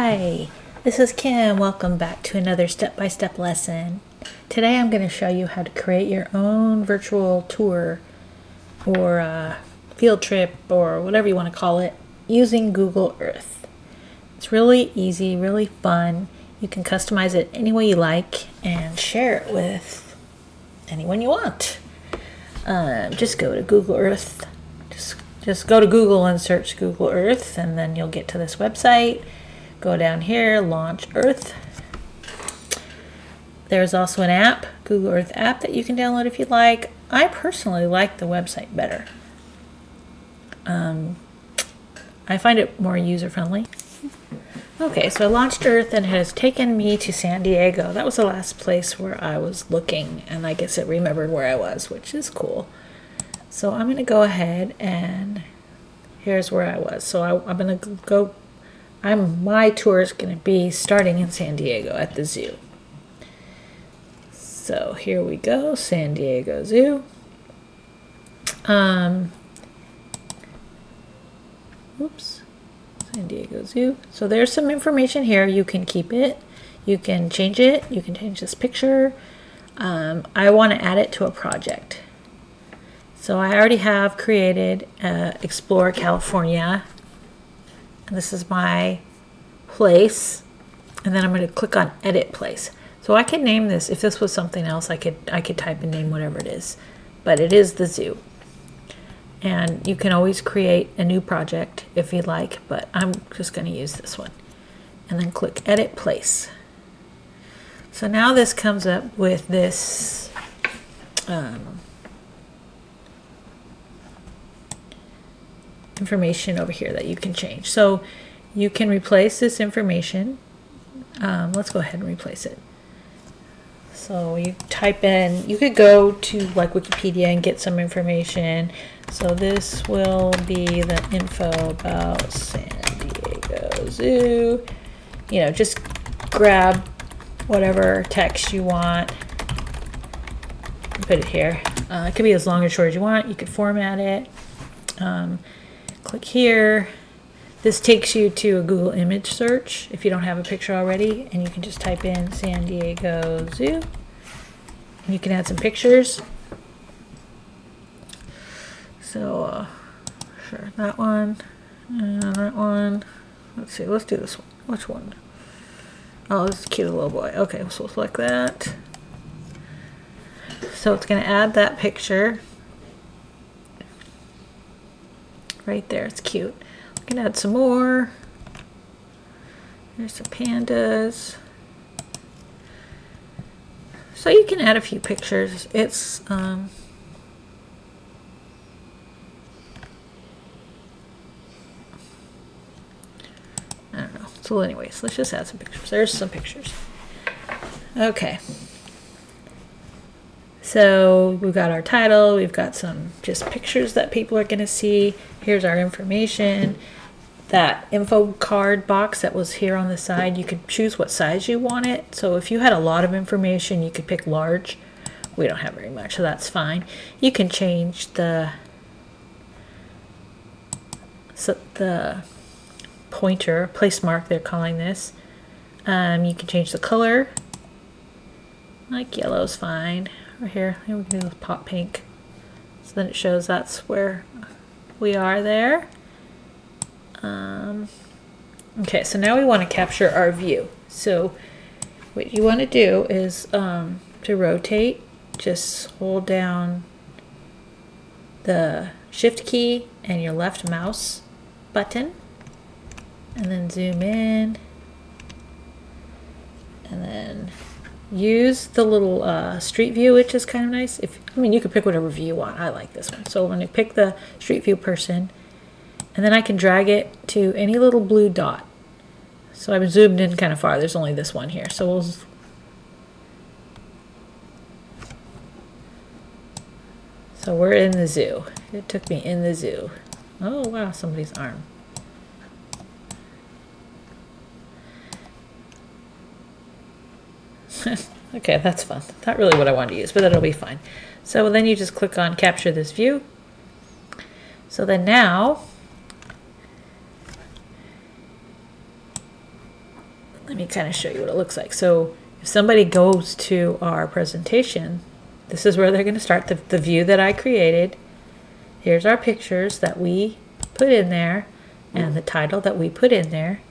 Hi, this is Kim. Welcome back to another step-by-step lesson. Today I'm going to show you how to create your own virtual tour or field trip or whatever you want to call it using Google Earth. It's really easy, really fun. You can customize it any way you like and share it with anyone you want. Just go to Google Earth. Just go to Google and search Google Earth, and then you'll get to this website. Go down here, Launch Earth. There's also an app, Google Earth app, that you can download if you'd like. I personally like the website better. I find it more user-friendly. Okay, so I launched Earth and it has taken me to San Diego. That was the last place where I was looking, and I guess it remembered where I was, which is cool. So I'm going to go ahead and here's where I was. So I'm going to go, my tour is going to be starting in San Diego at the zoo. So here we go, San Diego Zoo. Oops, San Diego Zoo. So there's some information here. You can keep it, you can change it, you can change this picture. I want to add it to a project. So I already have created Explore California. And this is my place. And then I'm going to click on Edit Place. So I could name this, if this was something else, I could type and name whatever it is. But it is the zoo. And you can always create a new project if you'd like, but I'm just going to use this one. And then click Edit Place. So now this comes up with this information over here that you can change. So you can replace this information. Let's go ahead and replace it. So you type in, you could go to like Wikipedia and get some information. So this will be the info about San Diego Zoo. You know, just grab whatever text you want, put it here. It could be as long or short as you want. You could format it. Click here. This takes you to a Google image search if you don't have a picture already, and you can just type in San Diego Zoo. And you can add some pictures. So, sure, that one, and that one. Let's see, let's do this one. Which one? Oh, this is cute little boy. Okay, so we'll select that. So it's going to add that picture. Right there, it's cute. We can add some more. There's some pandas. So you can add a few pictures. It's I don't know. So anyways, let's just add some pictures. There's some pictures. Okay. So we've got our title, we've got some just pictures that people are going to see. Here's our information. That info card box that was here on the side, you could choose what size you want it. So if you had a lot of information, you could pick large. We don't have very much, so that's fine. You can change the pointer, place mark they're calling this. You can change the color. Like yellow is fine. Right here, we can do pop pink. So then it shows that's where we are there. Okay, so now we want to capture our view. So what you want to do is to rotate, just hold down the shift key and your left mouse button, and then zoom in, and then use the little street view, which is kind of nice. You could pick whatever view you want. I like this one. So I'm going to pick the street view person, and then I can drag it to any little blue dot. So I've zoomed in kind of far. There's only this one here. So we're in the zoo. It took me in the zoo. Oh wow, somebody's arm. Okay, that's fun. Not really what I wanted to use, but that'll be fine. So then you just click on capture this view. So then now let me kind of show you what it looks like. So if somebody goes to our presentation, this is where they're going to start, the view that I created. Here's our pictures that we put in there and the title that we put in there.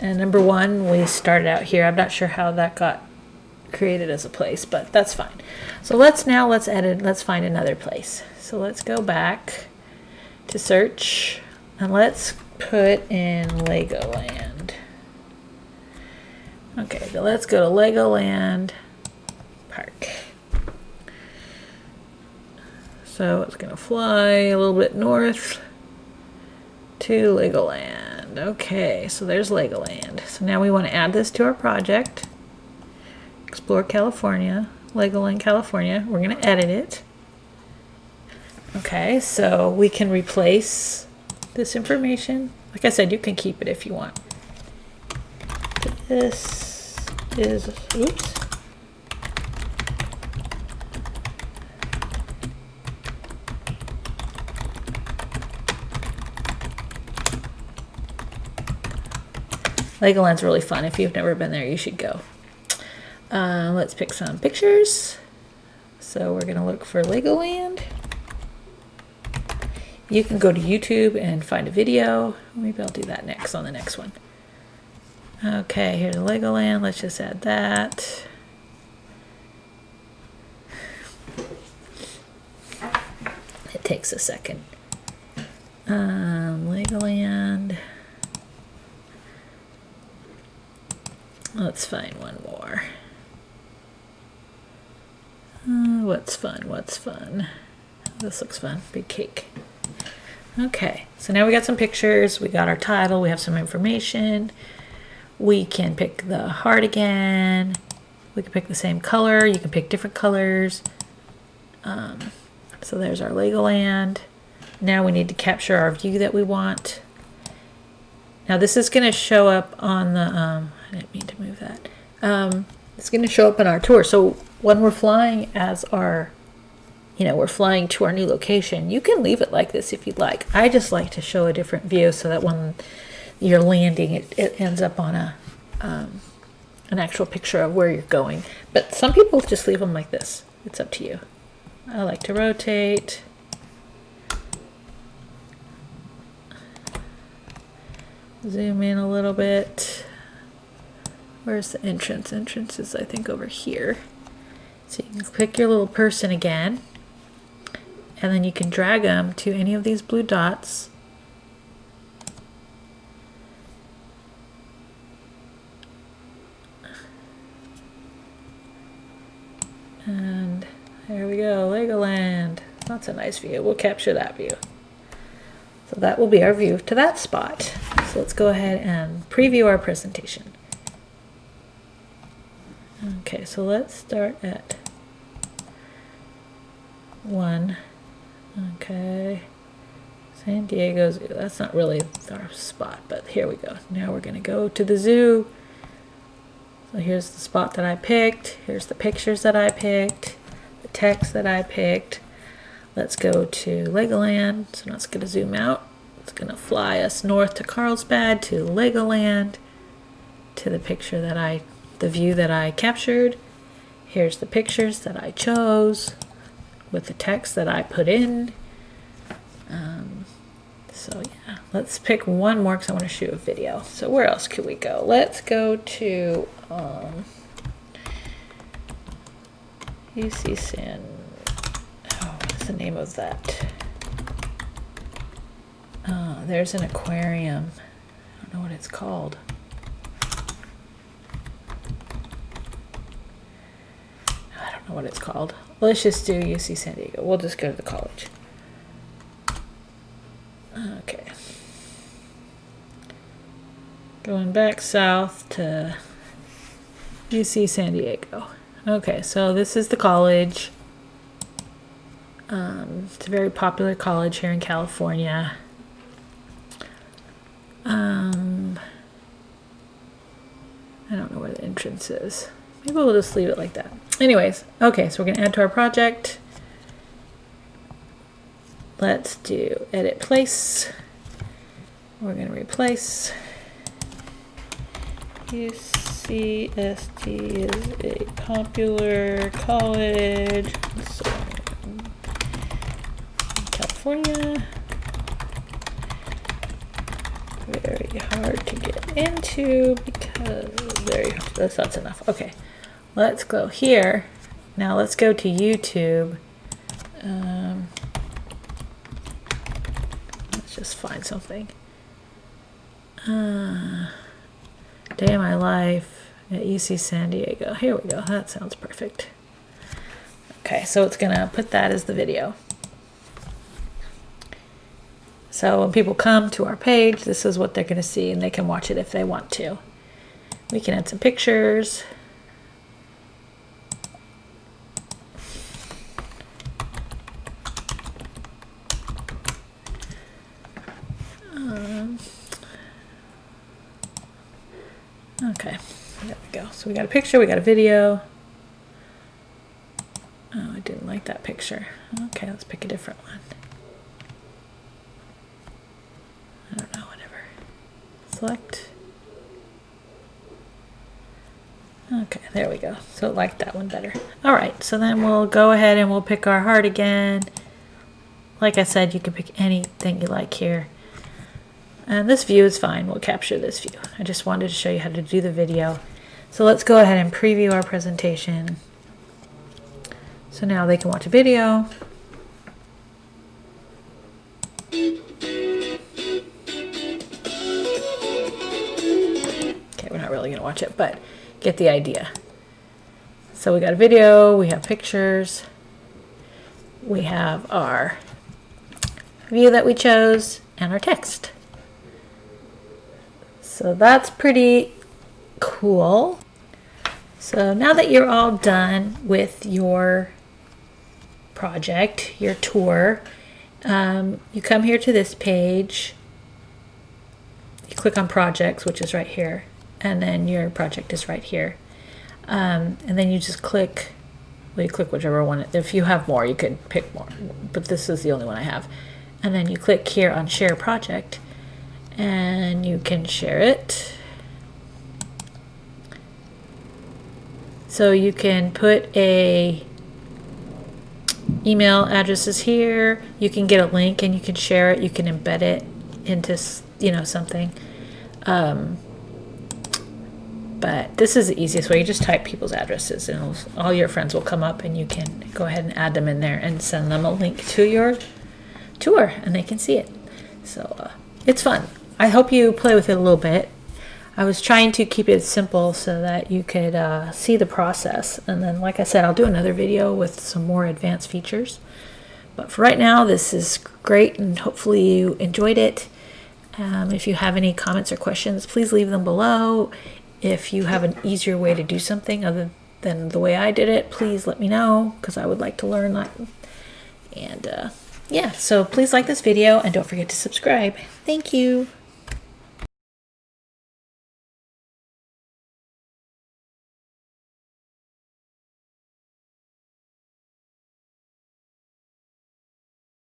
And number one, we started out here. I'm not sure how that got created as a place, but that's fine. So let's edit, let's find another place. So let's go back to search and let's put in Legoland. Okay, so let's go to Legoland Park. So it's gonna fly a little bit north to Legoland. Okay, so there's Legoland. So now we want to add this to our project. Explore California, Legoland, California. We're going to edit it. Okay, so we can replace this information. Like I said, you can keep it if you want. This is, oops. Legoland's really fun. If you've never been there, you should go. Let's pick some pictures. So we're going to look for Legoland. You can go to YouTube and find a video. Maybe I'll do that next on the next one. Okay, here's Legoland. Let's just add that. It takes a second. Legoland. Let's find one more. What's fun? What's fun? This looks fun. Big cake. Okay, so now we got some pictures. We got our title. We have some information. We can pick the heart again. We can pick the same color. You can pick different colors. So there's our Legoland. Now we need to capture our view that we want. Now this is going to show up on the, I didn't mean to move that. It's going to show up in our tour. So when we're flying as our, we're flying to our new location, you can leave it like this if you'd like. I just like to show a different view so that when you're landing, it ends up on an actual picture of where you're going. But some people just leave them like this. It's up to you. I like to rotate. Zoom in a little bit. Where's the entrance? Entrance is, I think, over here. So you can click your little person again. And then you can drag them to any of these blue dots. And there we go, Legoland. That's a nice view. We'll capture that view. So that will be our view to that spot. So let's go ahead and preview our presentation. Okay, so let's start at 1. Okay, San Diego Zoo. That's not really our spot, but here we go. Now we're going to go to the zoo. So here's the spot that I picked. Here's the pictures that I picked, the text that I picked. Let's go to Legoland. So now it's going to zoom out. It's going to fly us north to Carlsbad, to Legoland, to the picture that the view that I captured. Here's the pictures that I chose with the text that I put in. So yeah, let's pick one more because I want to shoot a video. So where else could we go? Let's go to UC San. Oh, what's the name of that? There's an aquarium. I don't know what it's called. I don't know what it's called. Let's just do UC San Diego. We'll just go to the college. Okay. Going back south to UC San Diego. Okay, so this is the college. It's a very popular college here in California. I don't know where the entrance is. Maybe we'll just leave it like that. Anyways, okay, so we're going to add to our project. let's do edit place. We're going to replace UCST is a popular college in California. Very hard to get into because that's enough. Okay, let's go here. Now let's go to YouTube. Let's just find something. Day of my life at UC San Diego. Here we go. That sounds perfect. Okay, so it's gonna put that as the video. So when people come to our page, this is what they're gonna see, and they can watch it if they want to. We can add some pictures. Okay, there we go. So we got a picture, we got a video. Oh, I didn't like that picture. Okay, let's pick a different one. I don't know, whatever. Select. Okay, there we go. So it liked that one better. All right, so then we'll go ahead and we'll pick our heart again. Like I said, you can pick anything you like here. And this view is fine. We'll capture this view. I just wanted to show you how to do the video. So let's go ahead and preview our presentation. So now they can watch a video. Okay, we're not really going to watch it, but get the idea. So we got a video, we have pictures, we have our view that we chose, and our text. So that's pretty cool. So now that you're all done with your project, your tour, you come here to this page, you click on projects, which is right here, and then your project is right here. And then you just click, well, you click whichever one. If you have more, you could pick more, but this is the only one I have. And then you click here on share project, and you can share it. So you can put a email addresses here. You can get a link and you can share it. You can embed it into, you know, something. But this is the easiest way. You just type people's addresses and all your friends will come up, and you can go ahead and add them in there and send them a link to your tour and they can see it. So it's fun. I hope you play with it a little bit. I was trying to keep it simple so that you could see the process. And then, like I said, I'll do another video with some more advanced features. But for right now, this is great, and hopefully you enjoyed it. If you have any comments or questions, please leave them below. If you have an easier way to do something other than the way I did it, please let me know, because I would like to learn that. And yeah, so please like this video and don't forget to subscribe. Thank you.